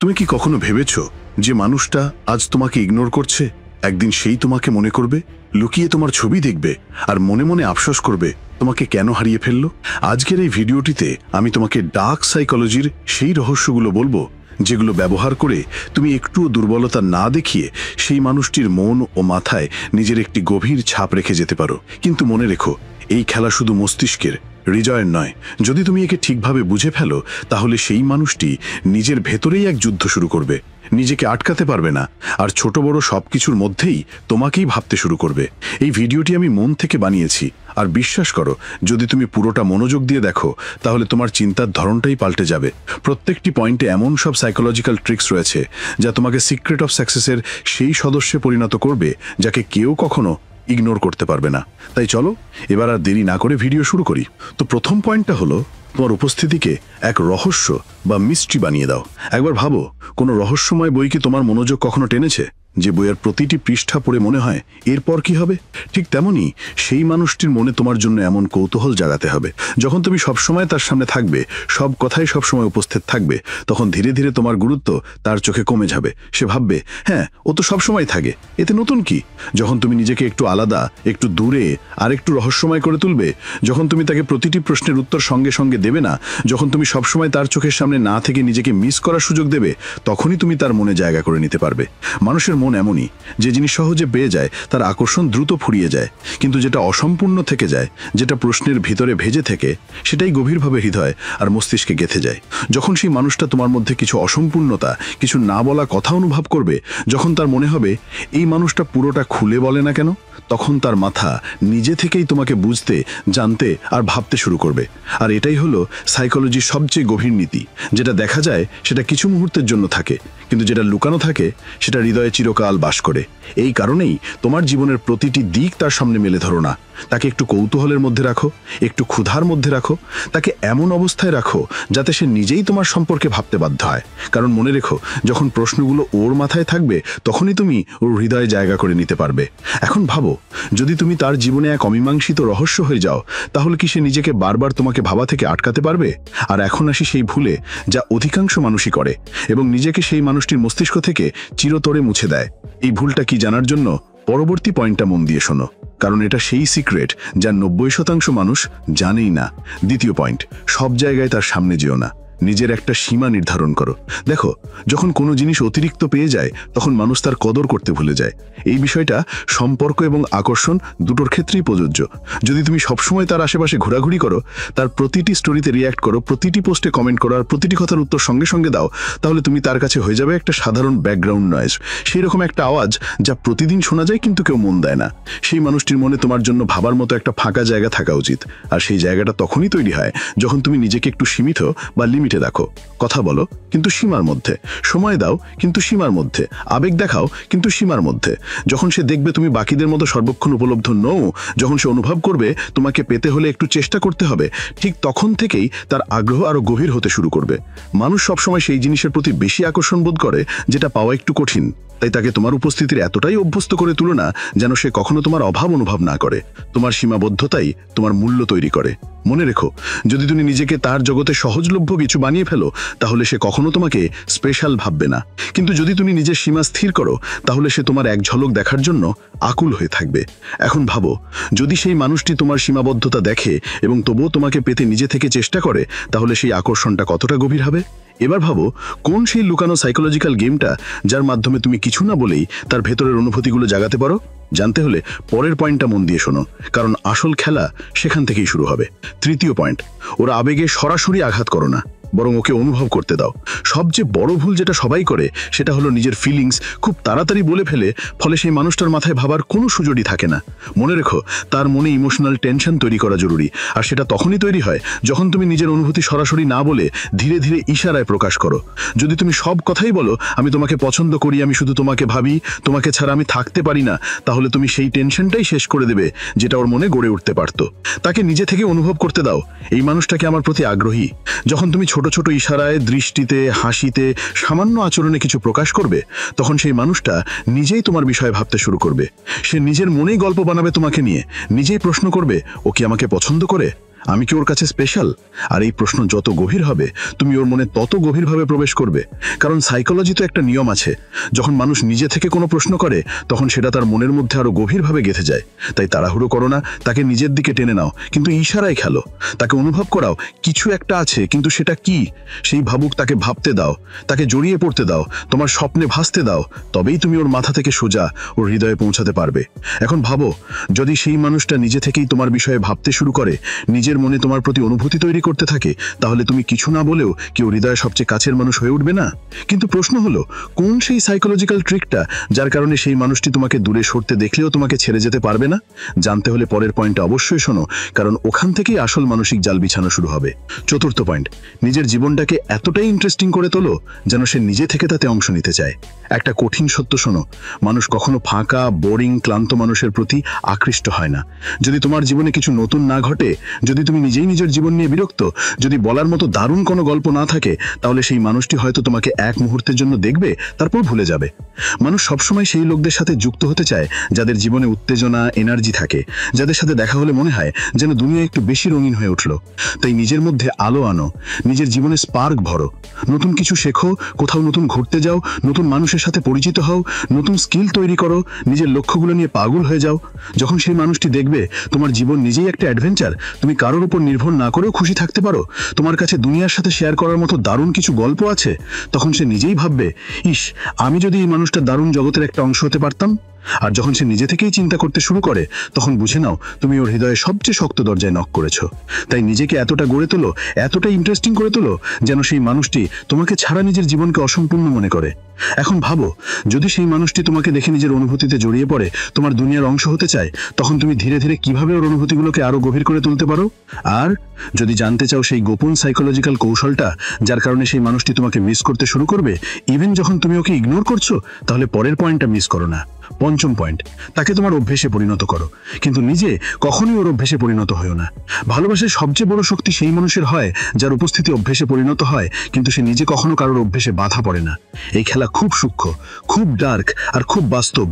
তুমি কি কখনো ভেবেছো যে মানুষটা আজ তোমাকে ইগনোর করছে একদিন সেই তোমাকে মনে করবে, লুকিয়ে তোমার ছবি দেখবে আর মনে মনে আফসোস করবে তোমাকে কেন হারিয়ে ফেললো? আজকের এই ভিডিওটিতে আমি তোমাকে ডার্ক সাইকোলজির সেই রহস্যগুলো বলবো যেগুলো ব্যবহার করে তুমি একটুও দুর্বলতা না দেখিয়ে সেই মানুষটির মন ও মাথায় নিজের একটি গভীর ছাপ রেখে যেতে পারো। কিন্তু মনে রেখো, এই খেলা শুধু মস্তিষ্কের, হৃদয়ের নয়। যদি তুমি একে ঠিকভাবে বুঝে ফেলো, তাহলে সেই মানুষটি নিজের ভেতরেই এক যুদ্ধ শুরু করবে, নিজেকে আটকাতে পারবে না, আর ছোট বড় সবকিছুর মধ্যেই তোমাকেই ভাবতে শুরু করবে। এই ভিডিওটি আমি মন থেকে বানিয়েছি, আর বিশ্বাস করো, যদি তুমি পুরোটা মনোযোগ দিয়ে দেখো, তাহলে তোমার চিন্তার ধরনটাই পাল্টে যাবে। প্রত্যেকটি পয়েন্টে এমন সব সাইকোলজিক্যাল ট্রিক্স রয়েছে যা তোমাকে সিক্রেট অফ সাকসেসের সেই সদস্যে পরিণত করবে যাকে কেউ কখনো ইগনোর করতে পারবে না। তাই চলো এবার আর দেরি না করে ভিডিও শুরু করি। তো প্রথম পয়েন্টটা হলো, তোমার উপস্থিতিকে এক রহস্য বা মিস্ট্রি বানিয়ে দাও। একবার ভাবো, কোনো রহস্যময় বই কি তোমার মনোযোগ কখনো টেনেছে? যে বইয়ের প্রতিটি পৃষ্ঠা পড়ে মনে হয় এরপর কি হবে? ঠিক তেমনই সেই মানুষটির মনে তোমার জন্য এমন কৌতূহল জাগাতে হবে। যখন তুমি সবসময় তার সামনে থাকবে, সব কথাই সবসময় উপস্থিত থাকবে, তখন ধীরে ধীরে তোমার গুরুত্ব তার চোখে কমে যাবে। সে ভাববে, হ্যাঁ, ও তো সবসময় থাকে, এতে নতুন কি? যখন তুমি নিজেকে একটু আলাদা, একটু দূরে আর একটু রহস্যময় করে তুলবে, যখন তুমি তাকে প্রতিটি প্রশ্নের উত্তর সঙ্গে সঙ্গে দেবে না, যখন তুমি সবসময় তার চোখের সামনে না থেকে নিজেকে মিস করার সুযোগ দেবে, তখনই তুমি তার মনে জায়গা করে নিতে পারবে। মানুষের মন এমনই, যে জিনিস সহজে পেয়ে যায় তার আকর্ষণ দ্রুত ফুরিয়ে যায়, কিন্তু যেটা অসম্পূর্ণ থেকে যায়, যেটা প্রশ্নের ভিতরে ভেজে থেকে, সেটাই গভীরভাবে হৃদয় আর মস্তিষ্কে গেঁথে যায়। যখন সেই মানুষটা তোমার মধ্যে কিছু অসম্পূর্ণতা, কিছু না বলা কথা অনুভব করবে, যখন তার মনে হবে এই মানুষটা পুরোটা খুলে বলে না কেন, তখন তার মাথা নিজে থেকেই তোমাকে বুঝতে, জানতে আর ভাবতে শুরু করবে। আর এটাই হলো সাইকোলজির সবচেয়ে গভীর নীতি। যেটা দেখা যায় সেটা কিছু মুহূর্তের জন্য থাকে, কিন্তু যেটা লুকানো থাকে সেটা হৃদয়ে চিরকাল বাস করে। এই কারণেই তোমার জীবনের প্রতিটি দিক তার সামনে মেলে ধরো না। তাকে একটু কৌতূহলের মধ্যে রাখো, একটু ক্ষুধার মধ্যে রাখো, তাকে এমন অবস্থায় রাখো যাতে সে নিজেই তোমার সম্পর্কে ভাবতে বাধ্য হয়। কারণ মনে রেখো, যখন প্রশ্নগুলো ওর মাথায় থাকবে, তখনই তুমি ওর হৃদয়ে জায়গা করে নিতে পারবে। এখন ভাবো, যদি তুমি তার জীবনে এক অমীমাংসিত রহস্য হয়ে যাও, তাহলে কি সে নিজেকে বারবার তোমাকে ভাবা থেকে আটকাতে পারবে? আর এখন আসি সেই ভুলে, যা অধিকাংশ মানুষই করে এবং নিজেকে সেই মানুষটির মস্তিষ্ক থেকে চিরতরে মুছে দেয়। এই ভুলটা কি জানার জন্য পরবর্তী পয়েন্টটা মন দিয়ে শোনো, কারণ এটা সেই সিক্রেট যা 90% মানুষ জানেই না। দ্বিতীয় পয়েন্ট, সব জায়গায় তার সামনে যেও না, নিজের একটা সীমা নির্ধারণ করো। দেখো, যখন কোনো জিনিস অতিরিক্ত পেয়ে যায়, তখন মানুষ তার কদর করতে ভুলে যায়। এই বিষয়টা সম্পর্ক এবং আকর্ষণ দুটোর ক্ষেত্রেই প্রযোজ্য। যদি তুমি সবসময় তার আশেপাশে ঘোরাঘুরি করো, তার প্রতিটি স্টোরিতে রিয়্যাক্ট করো, প্রতিটি পোস্টে কমেন্ট করো আর প্রতিটি কথার উত্তর সঙ্গে সঙ্গে দাও, তাহলে তুমি তার কাছে হয়ে যাবে একটা সাধারণ ব্যাকগ্রাউন্ড নয়েজ, সেই রকম একটা আওয়াজ যা প্রতিদিন শোনা যায় কিন্তু কেউ মন দেয় না। সেই মানুষটির মনে তোমার জন্য ভাবার মতো একটা ফাঁকা জায়গা থাকা উচিত, আর সেই জায়গাটা তখনই তৈরি হয় যখন তুমি নিজেকে একটু সীমিত বা লিমিটে রাখো। কথা বলো কিন্তু সীমার মধ্যে, সময় দাও কিন্তু সীমার মধ্যে, আবেগ দেখাও কিন্তু সীমার মধ্যে। যখন সে দেখবে তুমি বাকিদের মতো সর্বক্ষণ উপলব্ধ নও, যখন সে অনুভব করবে তোমাকে পেতে হলে একটু চেষ্টা করতে হবে, ঠিক তখন থেকেই তার আগ্রহ আরো গভীর হতে শুরু করবে। মানুষ সবসময় সেই জিনিসের প্রতি বেশি আকর্ষণ বোধ করে যেটা পাওয়া একটু কঠিন। তাই তাকে তোমার উপস্থিতির এতটাই অভ্যস্ত করে তুলো না যেন সে কখনো তোমার অভাব অনুভব না করে। তোমার সীমাবদ্ধতাই তোমার মূল্য তৈরি করে। মনে রেখো, যদি তুমি নিজেকে তার জগতে সহজলভ্য কিছু বানিয়ে ফেলো, তাহলে সে কখনো তোমাকে স্পেশাল ভাববে না। কিন্তু যদি তুমি নিজের সীমা স্থির করো, তাহলে সে তোমার এক ঝলক দেখার জন্য আকুল হয়ে থাকবে। এখন ভাবো, যদি সেই মানুষটি তোমার সীমাবদ্ধতা দেখে এবং তবুও তোমাকে পেতে নিজে থেকে চেষ্টা করে, তাহলে সেই আকর্ষণটা কতটা গভীর হবে? এবার ভাবো, কোন সেই লুকানো সাইকোলজিক্যাল গেমটা যার মাধ্যমে তুমি কিছু না বলেই তার ভেতরের অনুভূতিগুলো জাগাতে পারো? জানতে হলে পরের পয়েন্টটা মন দিয়ে শোনো, কারণ আসল খেলা সেখান থেকেই শুরু হবে। তৃতীয় পয়েন্ট, ওর আবেগে সরাসরি আঘাত করো না, বরং ওকে অনুভব করতে দাও। সবচেয়ে বড় ভুল যেটা সবাই করে, সেটা হলো নিজের ফিলিংস খুব তাড়াতাড়ি বলে ফেলে, ফলে সেই মানুষটার মাথায় ভাবার কোনো সুযোগই থাকে না। মনে রেখো, তার মনে ইমোশনাল টেনশন তৈরি করা জরুরি, আর সেটা তখনই তৈরি হয় যখন তুমি নিজের অনুভূতি সরাসরি না বলে ধীরে ধীরে ইশারায় প্রকাশ করো। যদি তুমি সব কথাই বলো, আমি তোমাকে পছন্দ করি, আমি শুধু তোমাকে ভাবি, তোমাকে ছাড়া আমি থাকতে পারি না, তাহলে তুমি সেই টেনশনটাই শেষ করে দেবে যেটা ওর মনে গড়ে উঠতে পারত। তাকে নিজে থেকে অনুভব করতে দাও, এই মানুষটাকে আমার প্রতি আগ্রহী। যখন তুমি ছোট ছোট ইশারায়, দৃষ্টিতে, হাসিতে, সামান্য আচরণে কিছু প্রকাশ করবে, তখন সেই মানুষটা নিজেই তোমার বিষয়ে ভাবতে শুরু করবে। সে নিজের মনেই গল্প বানাবে তোমাকে নিয়ে, নিজেই প্রশ্ন করবে, ও কি আমাকে পছন্দ করে? আমি কি ওর কাছে স্পেশাল? আর এই প্রশ্ন যত গভীর হবে তুমি ওর মনে তত গভীরভাবে প্রবেশ করবে। কারণ সাইকোলজি তো একটা নিয়ম আছে, যখন মানুষ নিজে থেকে কোনো প্রশ্ন করে তখন সেটা তার মনের মধ্যে আরো গভীরভাবে গেঁথে যায়। তাই তাড়াহুড়ো করো না, তাকে নিজের দিকে টেনে নাও, কিন্তু ইশারায় খেলো। তাকে অনুভব করাও কিছু একটা আছে, কিন্তু সেটা কি সেই ভাবুক। তাকে ভাবতে দাও, তাকে জড়িয়ে পড়তে দাও, তোমার স্বপ্নে ভাসতে দাও। তবেই তুমি ওর মাথা থেকে সোজা ওর হৃদয়ে পৌঁছাতে পারবে। এখন ভাবো, যদি সেই মানুষটা নিজে থেকেই তোমার বিষয়ে ভাবতে শুরু করে, নিজের মনে তোমার প্রতি অনুভূতি তৈরি করতে থাকে, তাহলে তুমি কিছু না বলেও কি ওর হৃদয়ে সবচেয়ে কাছের মানুষ হয়ে উঠবে না? কিন্তু প্রশ্ন হলো, কোন সেই সাইকোলজিক্যাল ট্রিকটা যার কারণে সেই মানুষটি তোমাকে দূরে সরতে দেখলেও তোমাকে ছেড়ে যেতে পারবে না? জানতে হলে পরের পয়েন্টটা অবশ্যই শোনো, কারণ ওখান থেকেই আসল মানসিক জাল বিছানো শুরু হবে। চতুর্থ পয়েন্ট, নিজের জীবনটাকে এতটাই ইন্টারেস্টিং করে তোলো যেন সে নিজে থেকে তাতে অংশ নিতে চায়। একটা কঠিন সত্য শোনো, মানুষ কখনো ফাঁকা, বোরিং, ক্লান্ত মানুষের প্রতি আকৃষ্ট হয় না। যদি তোমার জীবনে কিছু নতুন না ঘটে, যদি তুমি নিজেই নিজের জীবন নিয়ে বিরক্ত, যদি বলার মতো দারুণ কোনো গল্প না থাকে, তাহলে সেই মানুষটি হয়তো তোমাকে এক মুহূর্তের জন্য দেখবে, তারপর ভুলে যাবে। মানুষ সবসময় সেই লোকদের সাথে যুক্ত হতে চায় যাদের জীবনে উত্তেজনা, এনার্জি থাকে, যাদের সাথে দেখা হলে মনে হয় যেন দুনিয়া একটু বেশি রঙিন হয়ে উঠল। তাই নিজের মধ্যে আলো আনো, নিজের জীবনে স্পার্ক ভরো, নতুন কিছু শেখো, কোথাও নতুন ঘুরতে যাও, নতুন মানুষের সাথে পরিচিত হও, নতুন স্কিল তৈরি করো, নিজের লক্ষ্যগুলো নিয়ে পাগল হয়ে যাও। যখন সেই মানুষটি দেখবে তোমার জীবন নিজেই একটা অ্যাডভেঞ্চার, তুমি কারোর উপর নির্ভর না করেও খুশি থাকতে পারো, তোমার কাছে দুনিয়ার সাথে শেয়ার করার মতো দারুণ কিছু গল্প আছে, তখন সে নিজেই ভাববে, ইস, আমি যদি এই মানুষটা দারুণ জগতের একটা অংশ হতে পারতাম। আর যখন সে নিজে থেকেই চিন্তা করতে শুরু করে, তখন বুঝে নাও তুমি ওর হৃদয়ে সবচেয়ে শক্ত দরজায় নক করেছো। তাই নিজেকে এতটা গড়ে তোলো, এতটা ইন্টারেস্টিং করে তোলো, যেন সেই মানুষটি তোমাকে ছাড়া নিজের জীবনকে অসম্পূর্ণ মনে করে। এখন ভাবো, যদি সেই মানুষটি তোমাকে দেখে নিজের অনুভূতিতে জড়িয়ে পড়ে, তোমার দুনিয়ার অংশ হতে চায়, তখন তুমি ধীরে ধীরে কিভাবে ওর অনুভূতিগুলোকে আরো গভীর করে তুলতে পারো। আর যদি জানতে চাও সেই গোপন সাইকোলজিক্যাল কৌশলটা যার কারণে সেই মানুষটি তোমাকে মিস করতে শুরু করবে, ইভেন যখন তুমি ওকে ইগনোর করছো, তাহলে পরের পয়েন্টটা মিস করো না। পঞ্চম পয়েন্ট, তাকে তোমার অভ্যেসে পরিণত করো, কিন্তু নিজে কখনোই ওর অভ্যেসে পরিণত হয়েও না। ভালোবাসার সবচেয়ে বড় শক্তি সেই মানুষের হয় যার উপস্থিতি অভ্যেসে পরিণত হয়, কিন্তু সে নিজে কখনো কারোর অভ্যেসে বাধা পড়ে না। এই খেলা খুব সূক্ষ্ম, খুব ডার্ক আর খুব বাস্তব।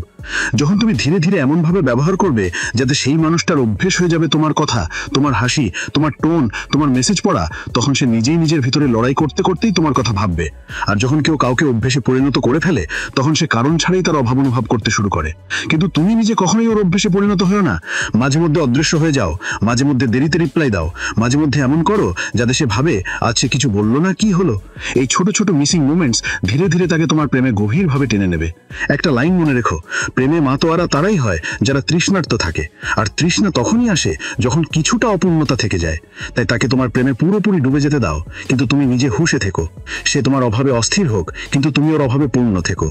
যখন তুমি ধীরে ধীরে এমনভাবে ব্যবহার করবে যাতে সেই মানুষটার অভ্যেস হয়ে যাবে তোমার কথা, তোমার হাসি, তোমার টোন, তোমার মেসেজ পড়া, তখন সে নিজেই নিজের ভিতরে লড়াই করতে করতেই তোমার কথা ভাববে। আর যখন কেউ কাউকে অভ্যেসে পরিণত করে ফেলে, তখন সে কারণ ছাড়াই তার অভাব অনুভব করতে শুরু করে। কিন্তু তুমি নিজে কখনোই ওর অভ্যেসে পরিণত হও না। মাঝে মধ্যে অদৃশ্য হয়ে যাও, মাঝে মধ্যে দেরিতে রিপ্লাই দাও, মাঝে মধ্যে এমন করো যাতে সে ভাবে আজ সে কিছু বললো না, কি হলো। এই ছোট ছোট মিসিং মোমেন্টস ধীরে ধীরে তাকে তোমার প্রেমে গভীরভাবে টেনে নেবে। একটা লাইন মনে রেখো, প্রেমে মাতোয়ারা তারাই হয় যারা তৃষ্ণার্ত থাকে, আর তৃষ্ণা তখনই আসে যখন কিছুটা অপূর্ণতা থেকে যায়। তাই তাকে তোমার প্রেমে পুরোপুরি ডুবে যেতে দাও, কিন্তু তুমি নিজে হুঁশে থেকো। সে তোমার অভাবে অস্থির হোক, কিন্তু তুমি ওর অভাবে পূর্ণ থেকো।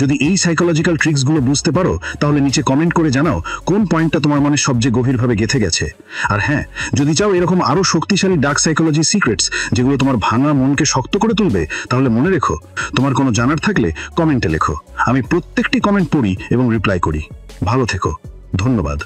যদি এই সাইকোলজিক্যাল ট্রিক্সগুলো বুঝতে পারো, তাহলে নিচে কমেন্ট করে জানাও কোন পয়েন্টটা তোমার মনে সবচেয়ে গভীরভাবে গেঁথে গেছে। আর হ্যাঁ, যদি চাও এরকম আরো শক্তিশালী ডার্ক সাইকোলজি সিক্রেটস যেগুলো তোমার ভাঙা মনকে শক্ত করে তুলবে, তাহলে মনে রেখো, তোমার কোনো জানার থাকলে কমেন্টে লেখো। আমি প্রত্যেকটি কমেন্ট পড়ি এবং রিপ্লাই করি। ভালো থেকো, ধন্যবাদ।